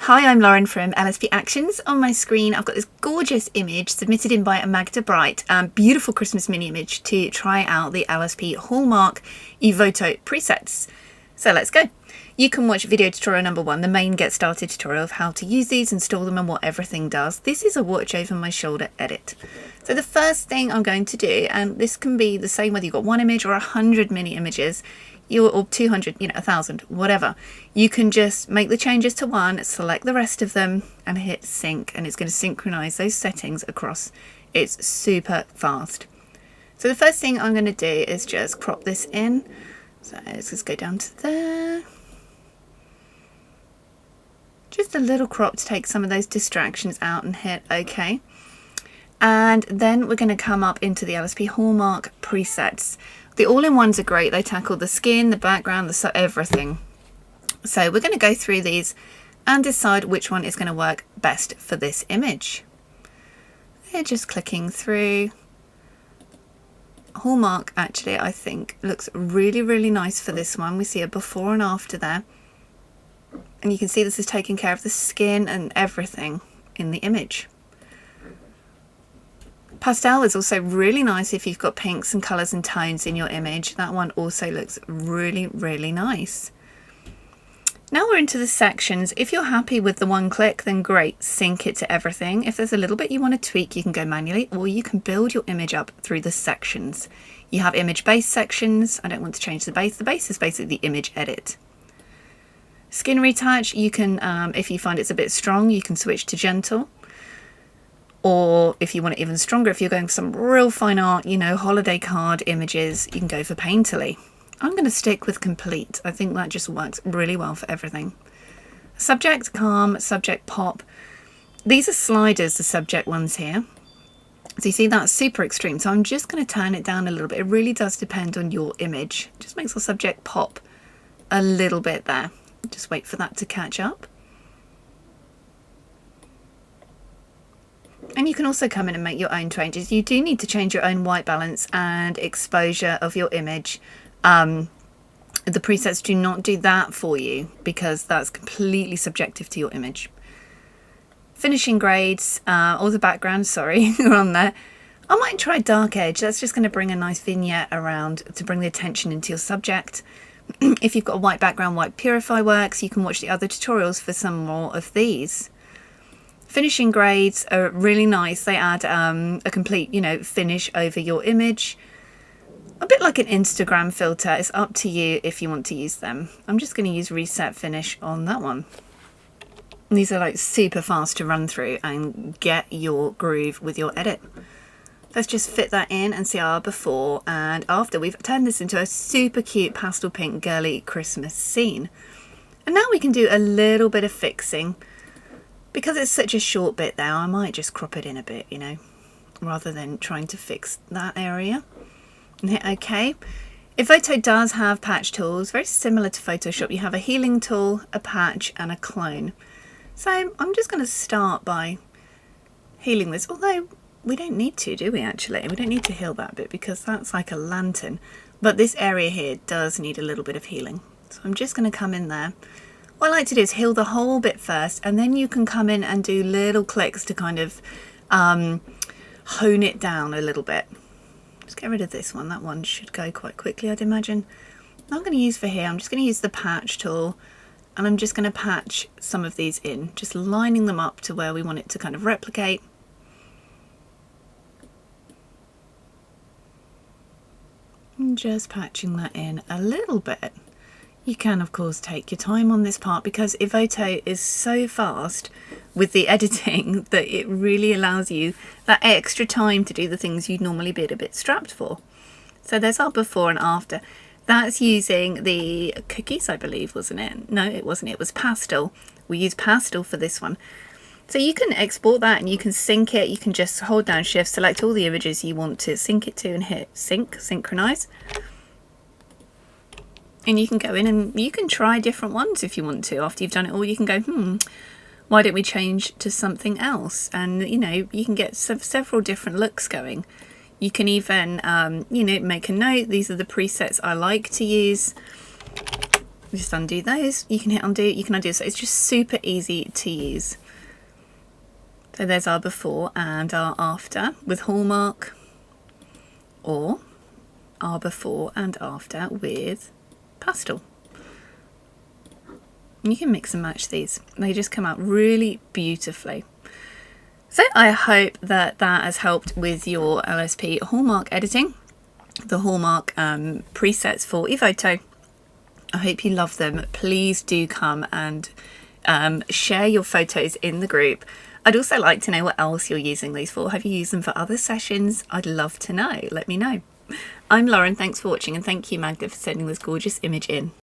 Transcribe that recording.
Hi, I'm Lauren from LSP Actions. On my screen, I've got this gorgeous image submitted in by a Magda Bright, beautiful Christmas mini image to try out the LSP Hallmark Evoto presets. So let's go. You can watch video tutorial number 1, the main get started tutorial of how to use these, install them and what everything does. This is a watch over my shoulder edit. So the first thing I'm going to do, and this can be the same whether you've got one image or 100 mini images, or 200, 1,000, whatever. You can just make the changes to one, select the rest of them and hit sync, and it's going to synchronize those settings across. It's super fast. So the first thing I'm going to do is just crop this in. So let's just go down to there. Just a little crop to take some of those distractions out and hit OK. And then we're going to come up into the LSP Hallmark presets. The all-in-ones are great. They tackle the skin, the background, everything. So we're going to go through these and decide which one is going to work best for this image. They're just clicking through. Hallmark actually, I think, looks really, really nice for this one. We see a before and after there. And you can see this is taking care of the skin and everything in the image. Pastel is also really nice if you've got pinks and colours and tones in your image. That one also looks really, really nice. Now we're into the sections. If you're happy with the one click, then great, sync it to everything. If there's a little bit you want to tweak, you can go manually, or you can build your image up through the sections. You have image base sections. I don't want to change the base. The base is basically the image edit. Skin retouch, you can, if you find it's a bit strong, you can switch to gentle. Or if you want it even stronger, if you're going for some real fine art, holiday card images, you can go for painterly. I'm going to stick with complete. I think that just works really well for everything. Subject calm, subject pop. These are sliders, the subject ones here. So you see that's super extreme. So I'm just going to turn it down a little bit. It really does depend on your image. Just makes the subject pop a little bit there. Just wait for that to catch up. And you can also come in and make your own changes. You do need to change your own white balance and exposure of your image. The presets do not do that for you because that's completely subjective to your image. Finishing grades, or the background, sorry, are on there. I might try dark edge. That's just going to bring a nice vignette around to bring the attention into your subject. If you've got a white background, white purify works. You can watch the other tutorials for some more of these. Finishing grades are really nice. They add a complete, finish over your image. A bit like an Instagram filter. It's up to you if you want to use them. I'm just going to use reset finish on that one. And these are like super fast to run through and get your groove with your edit. Let's just fit that in and see our before and after. We've turned this into a super cute pastel pink girly Christmas scene. And now we can do a little bit of fixing. Because it's such a short bit there, I might just crop it in a bit, rather than trying to fix that area. And hit OK. Evoto does have patch tools, very similar to Photoshop. You have a healing tool, a patch and a clone. So I'm just going to start by healing this, although we don't need to, do we actually? We don't need to heal that bit because that's like a lantern. But this area here does need a little bit of healing. So I'm just going to come in there. What I like to do is heal the whole bit first, and then you can come in and do little clicks to kind of hone it down a little bit. Just get rid of this one. That one should go quite quickly, I'd imagine. I'm going to use for here, I'm just going to use the patch tool, and I'm just going to patch some of these in, just lining them up to where we want it to kind of replicate. And just patching that in a little bit. You can, of course, take your time on this part because Evoto is so fast with the editing that it really allows you that extra time to do the things you'd normally be a bit strapped for. So there's our before and after. That's using the cookies, I believe, wasn't it? No, it wasn't. It was Pastel. We use Pastel for this one. So you can export that and you can sync it. You can just hold down Shift, select all the images you want to sync it to and hit sync, synchronize. And you can go in and you can try different ones if you want to. After you've done it all, you can go, why don't we change to something else? And, you can get several different looks going. You can even, make a note. These are the presets I like to use. Just undo those. You can hit undo, you can undo. So it's just super easy to use. So there's our before and our after with Hallmark, or our before and after with Pastel. You can mix and match these. They just come out really beautifully. So I hope that that has helped with your LSP Hallmark editing, the Hallmark presets for Evoto. I hope you love them. Please do come and share your photos in the group. I'd also like to know what else you're using these for. Have you used them for other sessions? I'd love to know. Let me know. I'm Lauren. Thanks for watching, and thank you, Magda, for sending this gorgeous image in.